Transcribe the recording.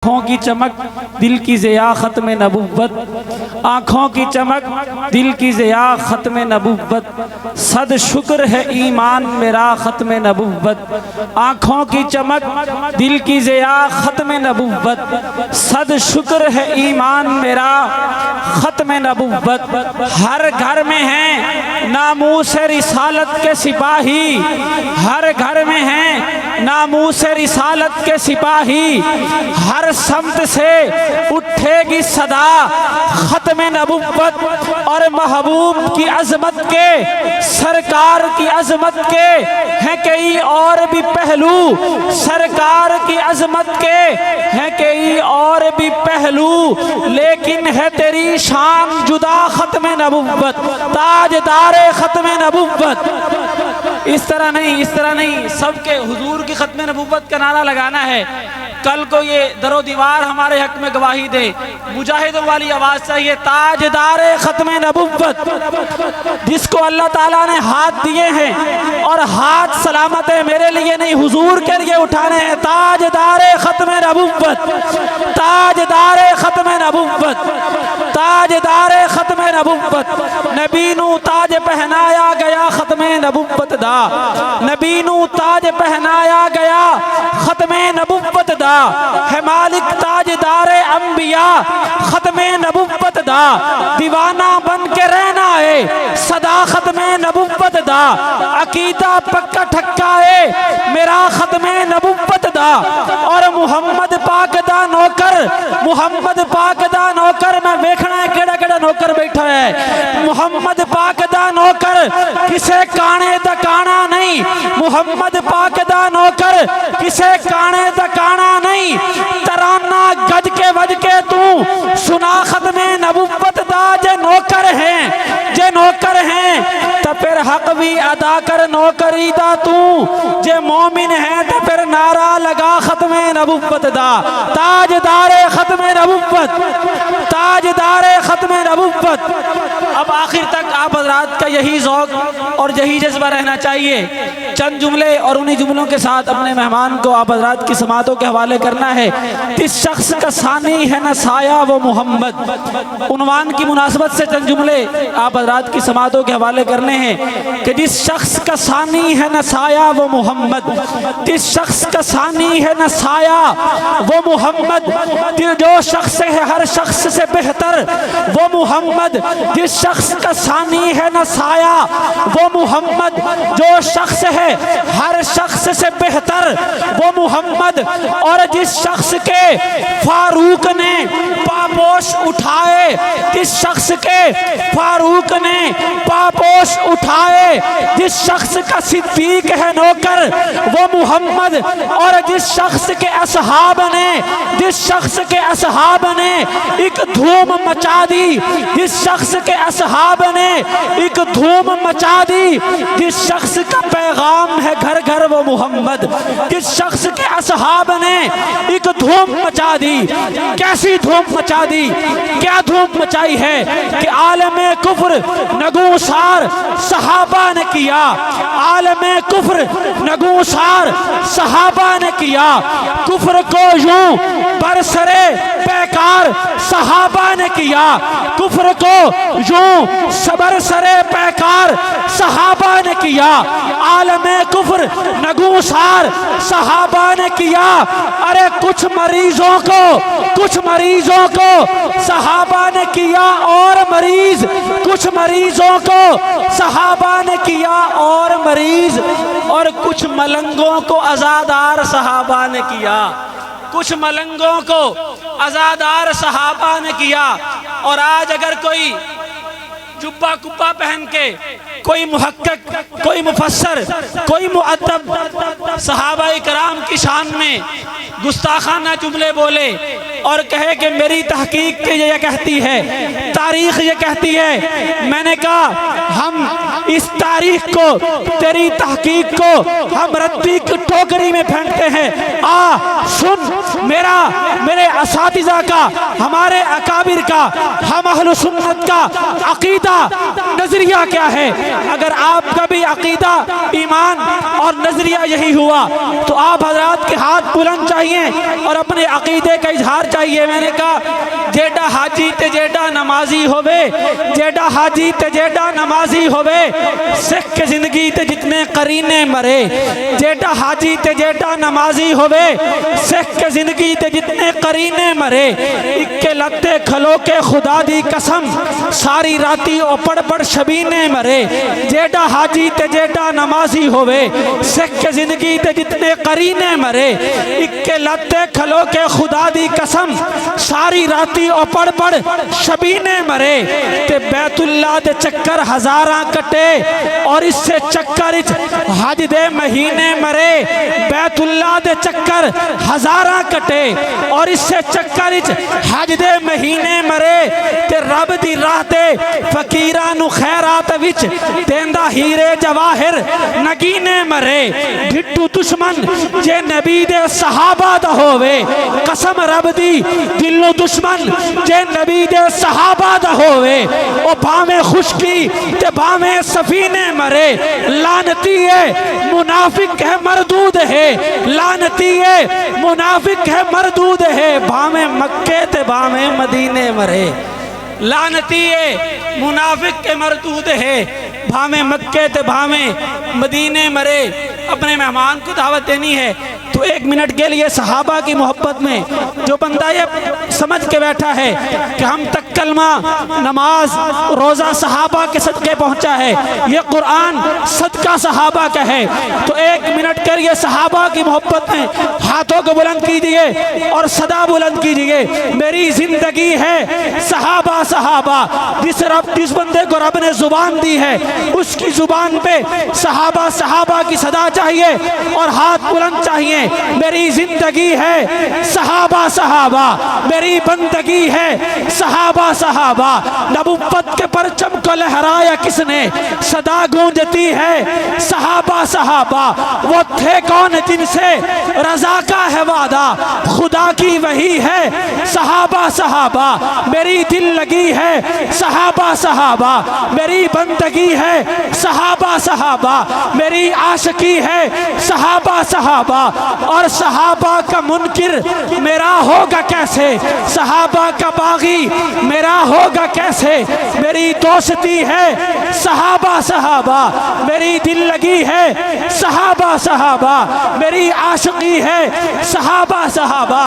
आँखों की चमक दिल की ज़िया ख़त्म नबुव्वत, आँखों की चमक दिल की ज़िया ख़त्म नबुव्वत, सद शुक्र है ईमान मेरा ख़त्म नबुव्वत। आँखों की चमक दिल की ज़िया ख़त्म नबुव्वत, सद शुक्र है ईमान मेरा ख़त्म नबुव्वत। हर घर में हैं नामूस रिसालत के सिपाही, हर घर में हैं नामूस रिसालत के सिपाही, हर समत से उठेगी सदा ख़त्म नबुव्वत। और महबूब की अज़मत के, सरकार की अज़मत के हैं कई और भी पहलू, सरकार की अज़मत के हैं कई और भी पहलू, लेकिन है तेरी शान जुदा ख़त्म नबुव्वत, ताजदारे ख़त्म नबुव्वत। इस तरह नहीं, सबके हुजूर की ख़त्म नबुव्वत का नारा लगाना है। कल को ये दरो दीवार हमारे हक में गवाही दे, मुजाहिदों वाली आवाज़ चाहिए, ताजदारे ख़त्म नबुव्वत। जिसको अल्लाह ताला ने हाथ दिए हैं और हाथ सलामत है, मेरे लिए नहीं हुजूर के लिए उठाने हैं, ताजदारे ख़त्म नबुव्वत, ताजदारे ख़त्म नबुव्वत, ताजदारे ख़त्म नबुव्वत। नबी नू ताज पहनाया गया ख़त्म नबुव्वत दा, नबी नू ताज पहनाया गया ख़त्म नबुव्वत दा, है मालिक ताजदारे अंबिया ख़त्म नबुव्वत दा। दीवाना बन के रहना है सदा ख़त्म नबुव्वत दा, अकीदा पक्का ठक्का है मेरा ख़त्म नबुव्वत दा। और मुहम्मद पाक दा नौकर, मुहम्मद पाक दा नौकर, मैं देखना है केड़ा केड़ा नौकर बैठा है। मुहम्मद पाक दा नौकर किसे काने दा काना नहीं, मुहम्मद पाक दा नौकर किसे काने दा काना नहीं। तराना गज के वज के तू सुना ख़त्म नबुव्वत दा, जे नौकर हैं, जे नौकर हैं तो फिर हक भी अदा कर नौकरी दा तू, जे मोमिन है तो फिर नारा लगा ख़त्म नबुव्वत दा, ताजदारे ख़त्म नबुव्वत, ताजदारे ख़त्म नबुव्वत। अब आखिर तक आप हज़रात का यही ज़ौक़ और यही जज्बा रहना चाहिए। चंद जुमले और उन्हीं जुमलों के साथ अपने मेहमान को आप हज़रात की समातों के हवाले करना है। जिस शख्स का सानी है न साया वो मोहम्मद, उन्वान की मुनासबत से चंद जुमले आप हज़रात की समातों के हवाले करने हैं कि जिस शख्स का सानी है न साया वो मोहम्मद, जिस शख्स का सानी है न साया वो मोहम्मद, जो शख्स है हर शख्स से बेहतर वो मोहम्मद, जिस शख्स का सानी है न साया वो मोहम्मद, जो शख्स है हर शख्स से बेहतर वो मोहम्मद। और जिस शख्स के फारूक ने पापोश उठाए, जिस शख्स के फारूक ने पापोश उठाए, जिस शख्स का सिद्दीक है नौकर वो मोहम्मद। और जिस शख्स के असहाब ने, जिस शख्स के असहाब ने एक धूम मचा दी, जिस शख्स के असहाब ने एक धूम मचा दी, जिस शख्स का पैगाम है घर घर वो मोहम्मद, जिस शख्स के असहाब ने एक धूम मचा दी। कैसी धूम मचा दी, क्या धूम मचाई है कि आलमे कुफ्र नगूसार सहाबा ने किया, आलमे कुफ्र नगूसार सहाबा ने किया, कुफ्र को यूं बरसरे पैकार सहाबा ने किया, कुफ्र को यूं सबरसरे पैकार सहाबा ने किया, आलमे कुफ्र नगूसार सहाबा ने किया। अरे कुछ मरीजों को सहाबा ने किया और मरीज, कुछ मरीजों को सहाबा ने किया और मरीज, और कुछ मलंगों को अज़ादार सहाबा ने किया, कुछ मलंगों को अज़ादार सहाबा ने किया। और आज अगर कोई जुब्बा कुब्बा पहन के कोई मुहक्किक, कोई मुफस्सर, कोई मुअद्दब सहाबाए कराम की शान में गुस्ताखाना जुमले बोले और कहे कि मेरी तहकीक ये कहती है, तारीख ये कहती है, मैंने कहा हम इस तारीख को, तेरी तहकीक को हम रद्दी की टोकरी में फेंकते हैं। आ सुन मेरे असातिज़ा का, हमारे अकाबिर का, हम अहले सुन्नत का अकीदा नजरिया क्या है। अगर आपका भी अकीदा, ईमान और नजरिया यही हुआ तो आप हजरात के हाथ बुलंद चाहिए और अपने अकीदे का इजहार चाहिए। मैंने कहा जेडा हाजी ते जेडा नमाजी होवे, जेडा हाजी ते जेडा नमाजी होवे, सिख के जिंदगी ते जितने करीने मरे। जेडा हाजी ते जेडा नमाजी होवे, सिख के जिंदगी ते जितने करीने मरे। इक्के लत्ते खलो के खुदा दी कसम, सारी राती ओपड़ पड़ शबीने मरे। जेडा हाजी ते जेडा नमाजी होवे, सिख के जिंदगी ते जितने करीने मरे। इक्के लत्ते खलो के खुदा दी कसम, सारी राती ओपड़ पड़ शबीने मरे। ते बैतुल्ला दे चक्कर हजारा कटे और इससे चक्कर हज दे महीने मरे। बैतुल्ला दे चक्कर हजारा कटे और इससे चक्कर हज दे महीने मरे। ते रब दी राह ते फकीरां नु खैरात विच देंदा हीरे जवाहिर नगीने मरे। ढिट्टू दुश्मन जे नबी दे सहाबा दा होवे, कसम रब दी दिलों दुश्मन जे नबी दे सहाबा दा होवे। ओ भावे खुशकी ते भावे सफीने मरे। लानती है मुनाफिक है मरदूद है, लानती है मुनाफिक है मरदूद है। भावे मक्के ते भावे मदीने मरे। लानती है मुनाफिक के मरदूद है, भावे मक्के ते भावे मदीने मरे। अपने मेहमान को दावत देनी है तो 1 मिनट के लिए सहाबा की मोहब्बत में जो बंदा ये समझ के बैठा है कि हम तक कलमा, नमाज, रोज़ा सहाबा के सदके पहुंचा है, ये कुरान सदका सहाबा का है, तो 1 मिनट के लिए सहाबा की मोहब्बत में हाथों को बुलंद कीजिए और सदा बुलंद कीजिए। मेरी जिंदगी है सहाबा सहाबा। जिस बंदे को रब ने जुबान दी है उसकी जुबान पे सहाबा सहाबा की सदा चाहिए और हाथ बुलंद चाहिए। मेरी जिंदगी है सहाबा सहाबा, मेरी बंदगी है सहाबा सहाबा। नबुव्वत के परचम को लहराया किसने, सदा गूंजती है सहाबा सहाबा। वो थे कौन जिनसे रजा का है वादा, खुदा की वही है सहाबा सहाबा। मेरी दिल लगी है सहाबा सहाबा, मेरी बंदगी है सहाबा सहाबा, मेरी आशिकी है सहाबा सहाबा। और सहाबा का मुनकिर मेरा होगा कैसे, सहाबा का बागी मेरा होगा कैसे। मेरी दोस्ती है सहाबा सहाबा, मेरी दिल लगी है सहाबा सहाबा, मेरी आशिकी है सहाबा सहाबा।